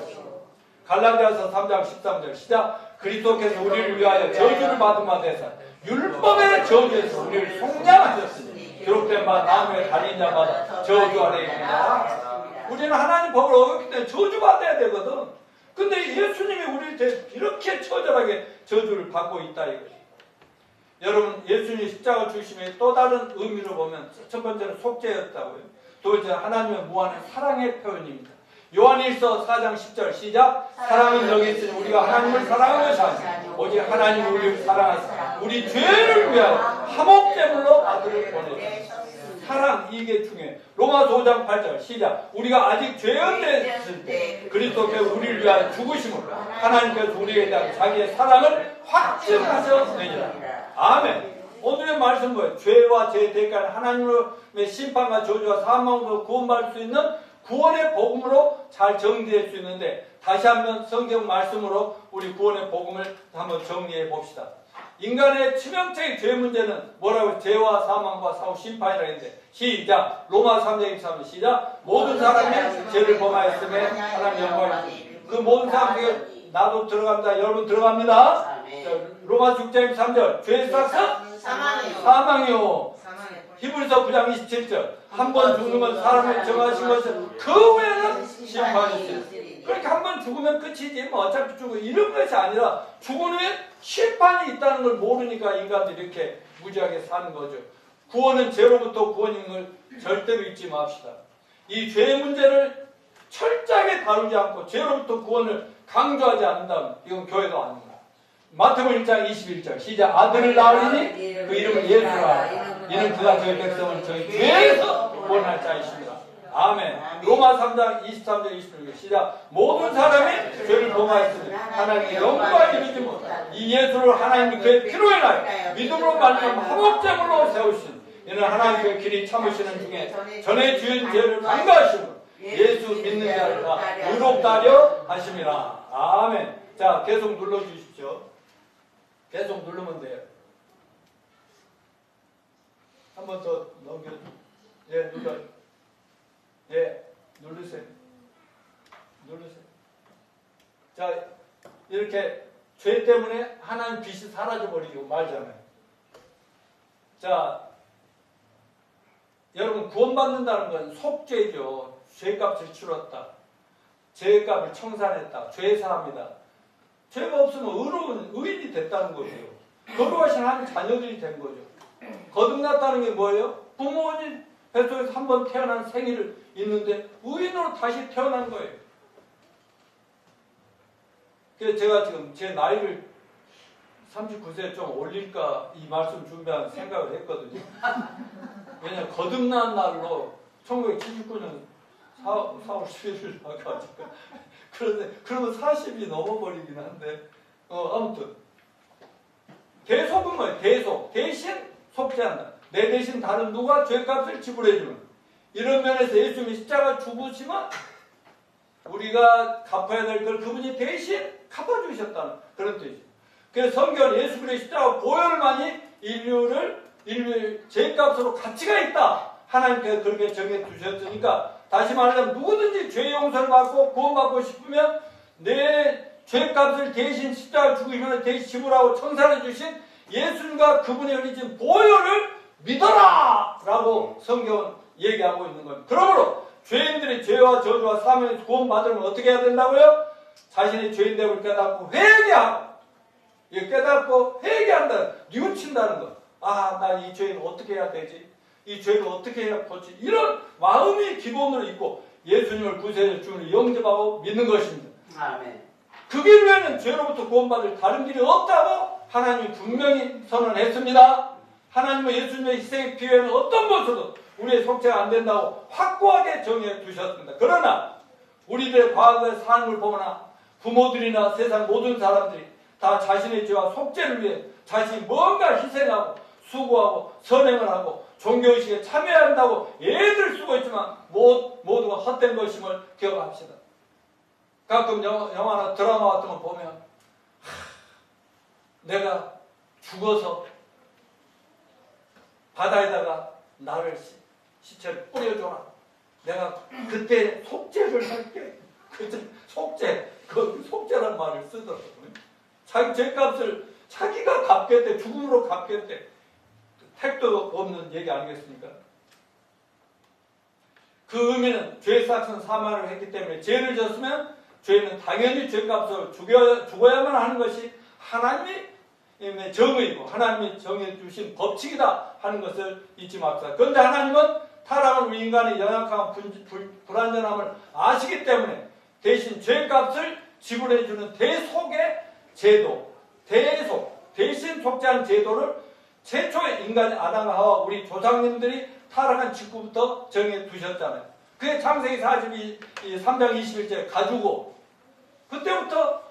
갈라디아서 3장 13절 시작. 그리스도께서 우리를 위하여 저주를 받은 바 되사 율법의 저주에서 우리를 속량하셨으니 기록된 바 나무에 달린 자마다 저주 아래에 있느니라. 우리는 하나님 법을 어겼기 때문에 저주받아야 되거든. 근데 예수님이 우리를 이렇게 처절하게 저주를 받고 있다 이거지. 여러분 예수님이 십자가 죽으심의 또 다른 의미로 보면 첫 번째는 속죄였다고요. 두 번째는 하나님의 무한한 사랑의 표현입니다. 요한일서 4장 10절 시작. 사랑은 여기 있으니 우리가 하나님을 사랑한 것이 아니라 오직 하나님이 우리를 사랑하사 우리 죄를 위하여 화목제물로 아들을 보내셨습니다. 사랑 이게 중요해. 로마서 5장 8절 시작. 우리가 아직 죄 없는 때 그리스도께서 우리를 위하여 죽으심으로 하나님께서 우리에 대한 자기의 사랑을 확증하셨느니라. 아멘. 오늘의 말씀 뭐예요? 죄와 죄의 대가는 하나님의 심판과 저주와 사망으로 구원받을 수 있는 구원의 복음으로 잘 정리될 수 있는데, 다시 한번 성경 말씀으로 우리 구원의 복음을 한번 정리해 봅시다. 인간의 치명적인 죄 문제는 뭐라고? 죄와 사망과 사후 심판이라 했는데, 시작. 로마 3장 23절 시작. 모든 사람이 죄를 범하였음에 하나님 영광을, 그 모든 사람에게 나도 들어갑니다. 여러분 들어갑니다. 로마 6장 23절 죄의 삭은 사망이요. 히브리서 9장 27절 한 번 죽는 건 사람을 정하신 것은 그 후에는 심판이 있어요. 그렇게 한 번 죽으면 끝이지 뭐 어차피 죽고 이런 것이 아니라 죽은 후에 심판이 있다는 걸 모르니까 인간들이 이렇게 무지하게 사는 거죠. 구원은 죄로부터 구원인 걸 절대로 잊지 맙시다. 이 죄의 문제를 철저하게 다루지 않고 죄로부터 구원을 강조하지 않는다면 이건 교회가 아닙니다. 마태복음 1장 21절 시작. 아들을 낳으리니 그 이름을 예수라 하라. 이는 그가 저희 백성을 저희 죄에서 구원할 자이십니다. 아멘. 로마 3장 23절 26절 시작. 모든 사람이 죄를 범하였으니 하나님의 영광을 이루지 못한 이 예수를 하나님이 그의 피로 인하여 믿음으로 말미암아 화목제물로 세우신 이는 하나님의 길이 참으시는 중에 전에 지은 죄를 간과하시므로 예수 믿는 자를 다 의롭다 하려 하심이라. 아멘. 자, 계속 눌러주십시오. 계속 누르면 돼요. 한 번 더 넘겨. 예, 눌러요. 예, 누르세요. 누르세요. 자, 이렇게 죄 때문에 하나님 빛이 사라져버리고 말잖아요. 자, 여러분 구원받는다는 건 속죄죠. 죄값을 치렀다. 죄값을 청산했다. 죄사합니다. 죄가 없으면 의로운 의인이 됐다는 거죠. 거룩하신 하나님 자녀들이 된 거죠. 거듭났다는 게 뭐예요? 부모님 뱃속에서 한 번 태어난 생일을 있는데 의인으로 다시 태어난 거예요. 그래서 제가 지금 제 나이를 39세에 좀 올릴까 이 말씀 준비한 생각을 했거든요. 왜냐하면 거듭난 날로 1979년 4월 11일 나가지고 그런데 그러면 40이 넘어버리긴 한데 아무튼 대속은 뭐예요? 대속. 대신 속죄한다. 내 대신 다른 누가 죄값을 지불해주는 이런 면에서 예수님이 십자가 죽으시면 우리가 갚아야 될 걸 그분이 대신 갚아주셨다는 그런 뜻이죠. 그래서 성경은 예수 그리스도의 십자가 보혈만이 인류의 죄값으로 가치가 있다. 하나님께서 그렇게 정해 두셨으니까 다시 말하면 누구든지 죄 용서를 받고 구원받고 싶으면 내 죄값을 대신 십자가 죽으시면 대신 지불하고 청산해 주신 예수님과 그분이 흘리신 보혈을 믿어라! 라고 성경은 얘기하고 있는 겁니다. 그러므로 죄인들이 죄와 저주와 사망에서 구원받으면 어떻게 해야 된다고요? 자신의 죄인됨을 깨닫고 회개하고 깨닫고 회개한다. 뉘우친다는 것. 아, 나 이 죄는 어떻게 해야 되지? 이 죄를 어떻게 해야 고치? 이런 마음이 기본으로 있고 예수님을 구세주 주를 영접하고 믿는 것입니다. 아멘. 그 길 외에는 죄로부터 구원받을 다른 길이 없다고 하나님이 분명히 선언했습니다. 하나님은 예수님의 희생의 피해는 어떤 것으로도 우리의 속죄가 안 된다고 확고하게 정해 두셨습니다. 그러나 우리들의 과거의 삶을 보거나 부모들이나 세상 모든 사람들이 다 자신의 죄와 속죄를 위해 자신이 뭔가 희생하고 수고하고 선행을 하고 종교의식에 참여해야 한다고 애들 쓰고 있지만 모두가 헛된 것임을 기억합시다. 가끔 영화나 드라마 같은 거 보면 내가 죽어서 바다에다가 나를 시체를 뿌려줘라. 내가 그때 속죄를 할게. 그때 속죄, 그 속죄란 말을 쓰더라고요. 자기 죄값을 자기가 갚겠대. 죽음으로 갚겠대. 택도 없는 얘기 아니겠습니까? 그 의미는 죄 삭은 사망을 했기 때문에 죄를 졌으면 죄는 당연히 죄값을 죽어야만 하는 것이 하나님의 정의이고 하나님이 정해주신 법칙이다 하는 것을 잊지 맙시다. 그런데 하나님은 타락한 우리 인간의 연약함, 불완전함을 아시기 때문에 대신 죄값을 지불해주는 대속의 제도, 대신 속죄하는 제도를 최초의 인간 아담과 하와 우리 조상님들이 타락한 직후부터 정해 두셨잖아요. 그게 창세기 3장 21절 가지고 그때부터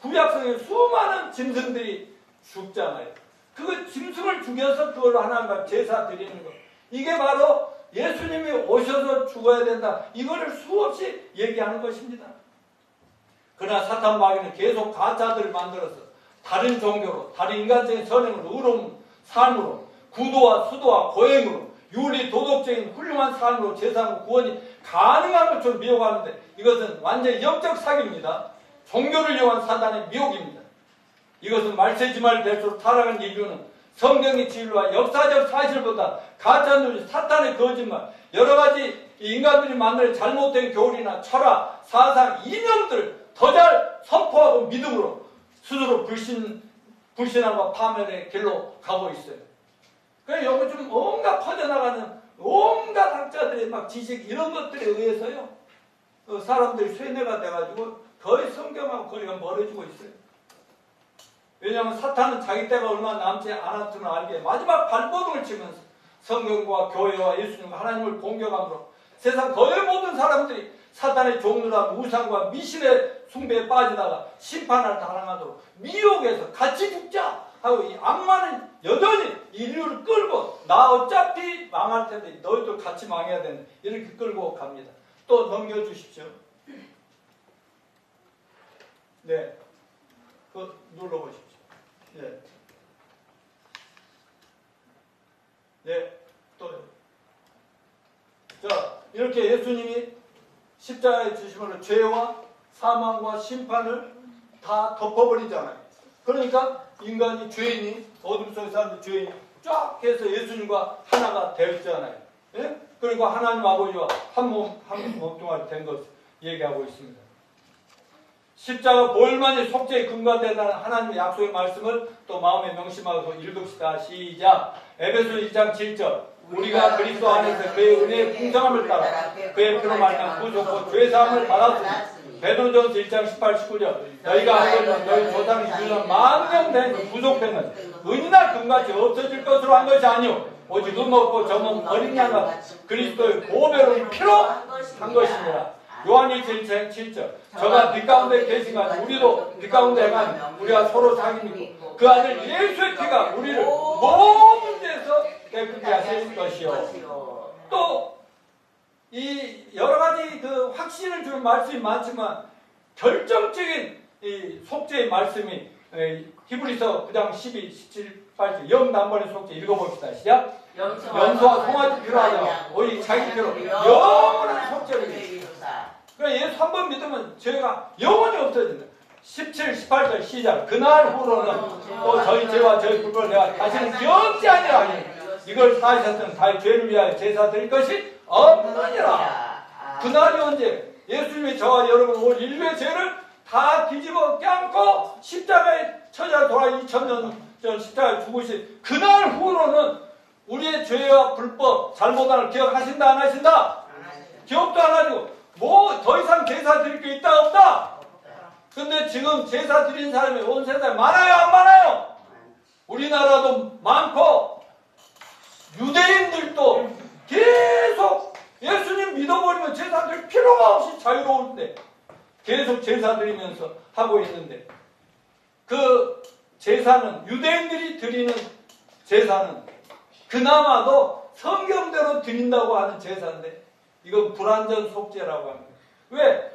구약성에 수많은 짐승들이 죽잖아요. 그 짐승을 죽여서 그걸로 하나님 제사 드리는 거. 이게 바로 예수님이 오셔서 죽어야 된다. 이거를 수없이 얘기하는 것입니다. 그러나 사탄 마귀는 계속 가짜들을 만들어서 다른 종교로, 다른 인간적인 선행으로, 의로운 삶으로, 구도와 수도와 고행으로, 윤리, 도덕적인 훌륭한 삶으로 제사하고 구원이 가능한 것처럼 미혹하는데 이것은 완전히 영적 사기입니다. 종교를 이용한 사단의 미혹입니다. 이것은 말세지말 될수록 타락한 인류는 성경의 진리와 역사적 사실보다 가짜누리, 사탄의 거짓말, 여러 가지 인간들이 만든 잘못된 교리나 철학, 사상, 이념들 더 잘 선포하고 믿음으로 스스로 불신함과 파멸의 길로 가고 있어요. 그러니까 여기 좀 온갖 퍼져나가는 온갖 학자들의 막 지식 이런 것들에 의해서요 사람들이 쇠뇌가 돼가지고 거의 성경하고 거리가 멀어지고 있어요. 왜냐하면 사탄은 자기 때가 얼마 남지 않았음을 알기에 마지막 발버둥을 치면서 성경과 교회와 예수님과 하나님을 공격함으로 세상 거의 모든 사람들이 사탄의 종류와 우상과 미신의 숭배에 빠지다가 심판을 당하도록 미혹해서 같이 죽자 하고 이 악마는 여전히 인류를 끌고 나 어차피 망할 텐데 너희들 같이 망해야 된다 이렇게 끌고 갑니다. 또 넘겨주십시오. 네, 그거 눌러보십시오. 네, 네, 또요. 자, 이렇게 예수님이 십자가에 주심으로 죄와 사망과 심판을 다 덮어버리잖아요. 그러니까 인간이 죄인이 어둠 속에 사는 죄인이 쫙 해서 예수님과 하나가 되었잖아요. 예? 그리고 하나님 아버지와 한 몸뚱아리 된 것을 얘기하고 있습니다. 십자가 보혈만이 속죄의 근거되다는 하나님의 약속의 말씀을 또 마음에 명심하고 읽읍시다. 시작. 에베소 2장 7절. 우리가 그리스도 안에서 그의 은혜의 풍성함을 따라 그의 피로 말미암아 구속고 죄사함을 받았으니 베드로전서 1장 18, 19절. 너희가 알거든 너희 조상이 주는 만명 된 구속되는 은이나 금같이 없어질 것으로 한 것이 아니오 오직 없고 점은 어린 양과 그리스도의 보배로운 피로 한 것입니다. 요한일서 1장 7절. 저가 빛 가운데 계신가 우리도 빛 가운데 행하니 우리가 서로 사귑이고 그 아들 예수의 피가 우리를 모든 데서 깨끗게 하실 것이요. 또 이 여러 가지 그 확신을 주는 말씀이 많지만 결정적인 이 속죄의 말씀이 히브리서 9장 12, 17, 18절 영단번의 속죄 읽어봅시다. 시작. 염소와 송아지 필요하다. 오직 자기 피로 영원한 속죄를 이루사. 그러니까 예수 한 번 믿으면 죄가 영원히 없어진다. 17, 18절 시작. 그날 후로는 또 저희 죄와 저희 불법을 내가 다시는 기억지 아니라 하니 이걸 사하셨던 다의 죄를 위하여 제사 드릴 것이 없느니라. 그날이 언제? 예수님이 저와 여러분 올 인류의 죄를 다 뒤집어 껴안고 십자가에 처자 돌아 2000년 전 십자가에 죽으신 그날 후로는 우리의 죄와 불법, 잘못을 기억하신다 안 하신다? 기억도 안 하시고 뭐 더 이상 제사 드릴 게 있다 없다? 근데 지금 제사 드린 사람이 온 세상에 많아요 안 많아요? 우리나라도 많고 유대인들도 계속 예수님 믿어버리면 제사 드릴 필요가 없이 자유로운데 계속 제사 드리면서 하고 있는데 그 제사는 유대인들이 드리는 제사는 그나마도 성경대로 드린다고 하는 제사인데 이건 불완전 속죄라고 합니다. 왜?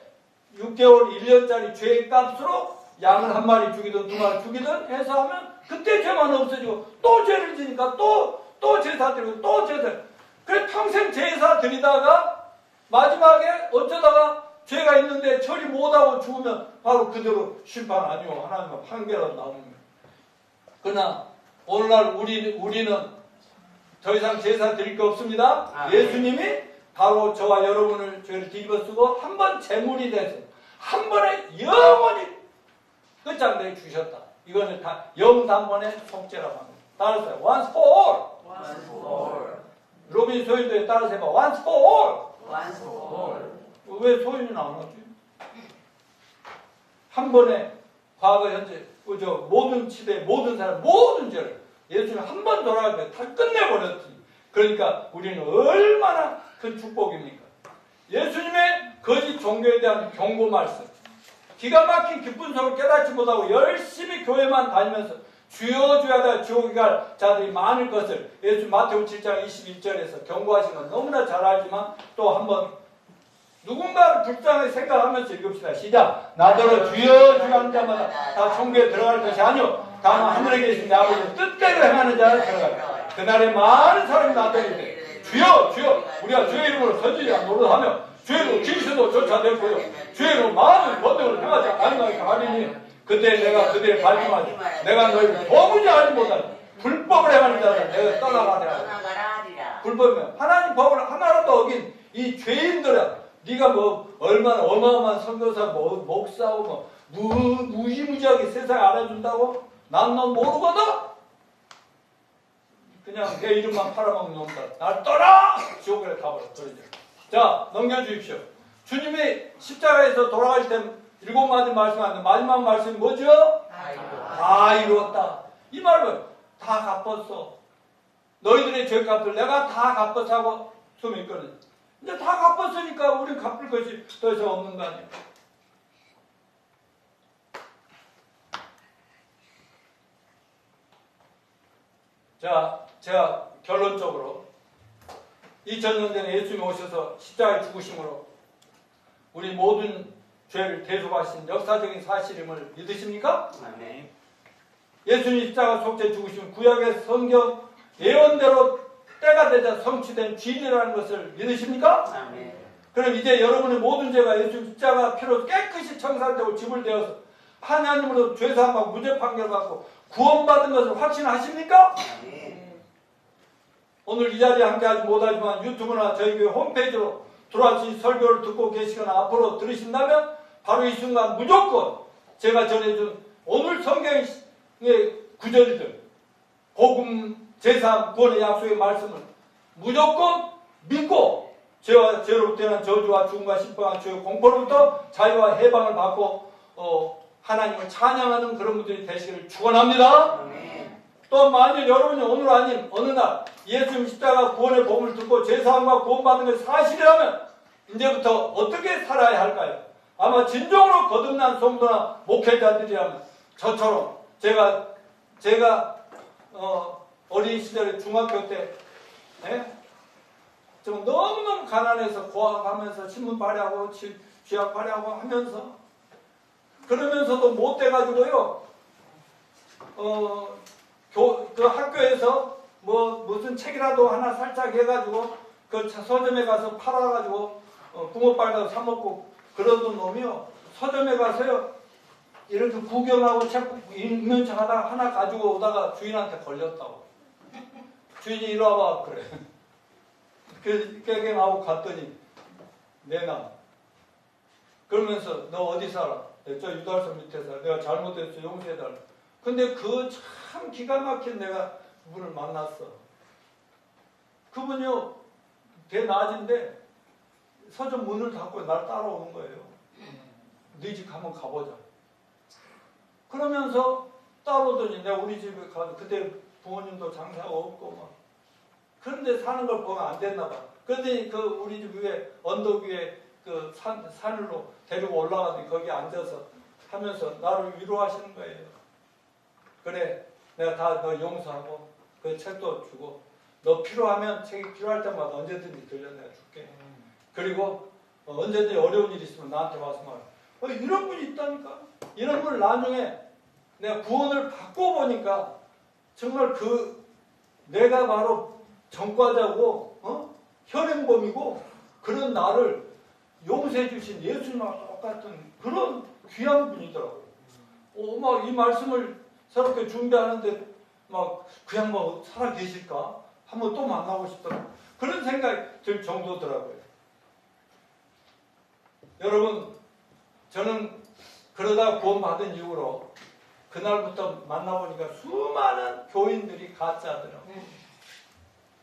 6개월, 1년짜리 죄의 값으로 양을 한 마리 죽이든 두 마리 죽이든 해서 하면 그때 죄만 없어지고 또 죄를 지니까 또 제사 드리고 또 제사. 그래 평생 제사 드리다가 마지막에 어쩌다가 죄가 있는데 처리 못하고 죽으면 바로 그대로 심판 아니오. 하나님의 판결은 나옵니다. 그러나 오늘날 우리는 더 이상 제사 드릴 거 없습니다. 예수님이 바로 저와 여러분을 죄를 뒤집어 쓰고 한 번 제물이 돼서 한 번에 영원히 끝장내 주셨다. 이거는 다 영단번의 속죄라고 합니다. 따라서 once for all. Once for all. 로빈 소인도에 따라서 해봐. once for all. Once for all. 왜 소인이 나오지? 한 번에 과거 현재 모든 시대 모든 사람 모든 죄를 예수님 한 번 돌아갈 때 다 끝내버렸지. 그러니까 우리는 얼마나 큰 축복입니까? 예수님의 거짓 종교에 대한 경고 말씀. 기가 막힌 기쁜 소를 깨닫지 못하고 열심히 교회만 다니면서 주여 주여 하다 지옥에 갈 자들이 많을 것을 예수 마태복음 7장 21절에서 경고하신 건 너무나 잘 알지만 또 한번 누군가를 불쌍하게 생각하면서 읽읍시다. 시작. 나더러 주여 주여 하는 자마다 다 천국에 들어갈 것이 아니요 다만 하늘에 계신 내 아버지의 뜻대로 행하는 자는 들어갈. 그날에 많은 사람이 나더니 주여 주여 우리가 주의 이름으로 선지자 노릇하며 주의 이름으로 길수도 쫓아내고요 주의 이름으로 많은 권능을 행하지 않나이까 하리니 그때 내가 그들의 발림하지 내가 너희를 도무지 알지 못하는 불법을 행하는 자를 내가 떠나가라. 불법이면 하나님 법을 하나라도 어긴 이 죄인들아 네가 뭐 얼마나 어마어마한 선교사 목사고 뭐 무지무지하게 세상에 알아준다고? 난 너 모르거든? 그냥 내 이름만 팔아먹는 놈들 날 떠나! 지옥에 가버려. 자 넘겨주십시오. 주님이 십자가에서 돌아가실 때 7마디 말씀하는데 마지막 말씀이 뭐죠? 다 이루었다. 이 말은 다 갚았어. 너희들의 죄값을 내가 다 갚았어 하고 숨이 있거든. 이제 다 갚았으니까 우린 갚을 것이 더 이상 없는 거 아니에요. 자, 제가 결론적으로 2000년 전에 예수님이 오셔서 십자가에 죽으심으로 우리 모든 죄를 대속하신 역사적인 사실임을 믿으십니까? 아멘. 예수님 십자가 속죄 죽으시면 구약의 성경 예언대로 때가 되자 성취된 진리라는 것을 믿으십니까? 아멘. 그럼 이제 여러분의 모든 죄가 예수 십자가 피로 깨끗이 청산되고 지불되어서 하나님으로 죄사함하고 무죄 판결받고 구원받은 것을 확신하십니까? 아멘. 오늘 이 자리에 함께하지 못하지만 유튜브나 저희 교회 홈페이지로 들어와서 이 설교를 듣고 계시거나 앞으로 들으신다면 바로 이 순간 무조건 제가 전해준 오늘 성경의 구절들 복음 제3 구원의 약속의 말씀을 무조건 믿고 죄와 죄로부터 인한 저주와 죽음과 심판과 죄의 공포로부터 자유와 해방을 받고 하나님을 찬양하는 그런 분들이 되시기를 축원합니다. 아멘. 또 만일 여러분이 오늘 아닌 어느 날 예수님 십자가 구원의 복음을 듣고 죄사함과 구원받은 것이 사실이라면 이제부터 어떻게 살아야 할까요? 아마 진정으로 거듭난 성도나 목회자들이라면 저처럼 제가 어린 시절에 중학교 때 좀 너무너무 가난해서 고학하면서 신문 발휘하고 쥐약 발휘하고 하면서 그러면서도 못 돼가지고요 그 학교에서 뭐 무슨 책이라도 하나 살짝 해가지고 그 서점에 가서 팔아가지고 붕어빵 가서 사 먹고 그러던 놈이요 서점에 가서요 이렇게 구경하고 책 읽는 척 하다가 하나 가지고 오다가 주인한테 걸렸다고. 주인이 이리 와봐 그래. 그 깨갱하고 갔더니 내놔. 그러면서 너 어디 살아? 저 유달선 밑에 살아. 내가 잘못했어 용서해달라. 근데 그 참 기가 막힌 내가 그분을 만났어. 그분이요 대낮인데 서점 문을 닫고 날 따라오는 거예요. 네 집 한번 가보자. 그러면서 따라오더니 내가 우리 집에 가서 그때 부모님도 장사가 없고 막 그런데 사는 걸 보면 안 됐나 봐. 그러더니 그 우리 집 위에 언덕 위에 그 산으로 데리고 올라가더니 거기 앉아서 하면서 나를 위로하시는 거예요. 그래 내가 다 너 용서하고 그 책도 주고 너 필요하면 책이 필요할 때마다 언제든지 들려 내가 줄게. 그리고 언제든지 어려운 일 있으면 나한테 와서 말해. 이런 분이 있다니까. 이런 분을 나중에 내가 구원을 받고 보니까 정말 내가 바로 전과자고 현행범이고 그런 나를 용서해 주신 예수님과 똑같은 그런 귀한 분이더라고요. 막 이 말씀을 새롭게 준비하는데 막 그냥 뭐 살아 계실까? 한번 또 만나고 싶더라고요. 그런 생각이 들 정도더라고요. 여러분 저는 그러다 구원받은 이후로 그날부터 만나보니까 수많은 교인들이 가짜더라고요.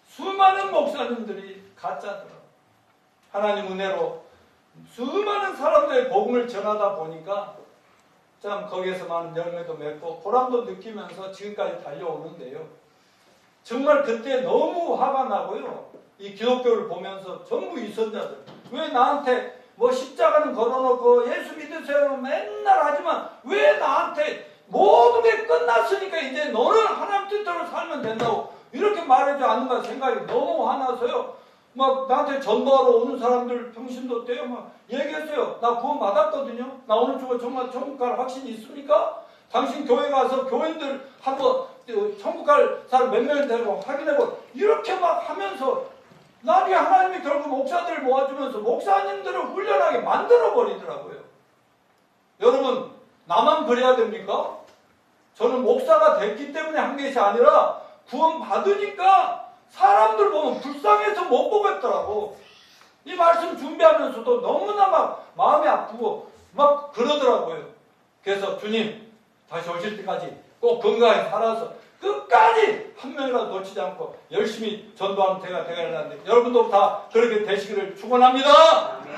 수많은 목사님들이 가짜더라고요. 하나님 은혜로 수많은 사람들의 복음을 전하다 보니까 참 거기에서 많은 열매도 맺고 보람도 느끼면서 지금까지 달려오는데요. 정말 그때 너무 화가 나고요. 이 기독교를 보면서 전부 이선자들 왜 나한테 뭐 십자가는 걸어놓고 예수 믿으세요 맨날 하지만 왜 나한테 모든 게 끝났으니까 이제 너는 하나님 뜻대로 살면 된다고 이렇게 말해주지 않는가 생각이 너무 화나서요. 막 나한테 전도하러 오는 사람들 평신도 때요 막 얘기했어요. 나 구원 받았거든요. 나 오늘 정말 천국 갈 확신이 있습니까? 당신 교회 가서 교인들 한번 천국 갈 사람 몇 명이 되고 확인해보 이렇게 막 하면서 나중에 하나님이 결국 목사들을 모아주면서 목사님들을 훈련하게 만들어 버리더라고요. 여러분 나만 그래야 됩니까? 저는 목사가 됐기 때문에 한 것이 아니라 구원 받으니까 사람들 보면 불쌍해서 못 보겠더라고. 이 말씀 준비하면서도 너무나 막 마음이 아프고 막 그러더라고요. 그래서 주님 다시 오실 때까지 꼭 건강하게 살아서 끝까지 한 명이라도 놓치지 않고 열심히 전도하는 제가 되겠는데 여러분도 다 그렇게 되시기를 축원합니다.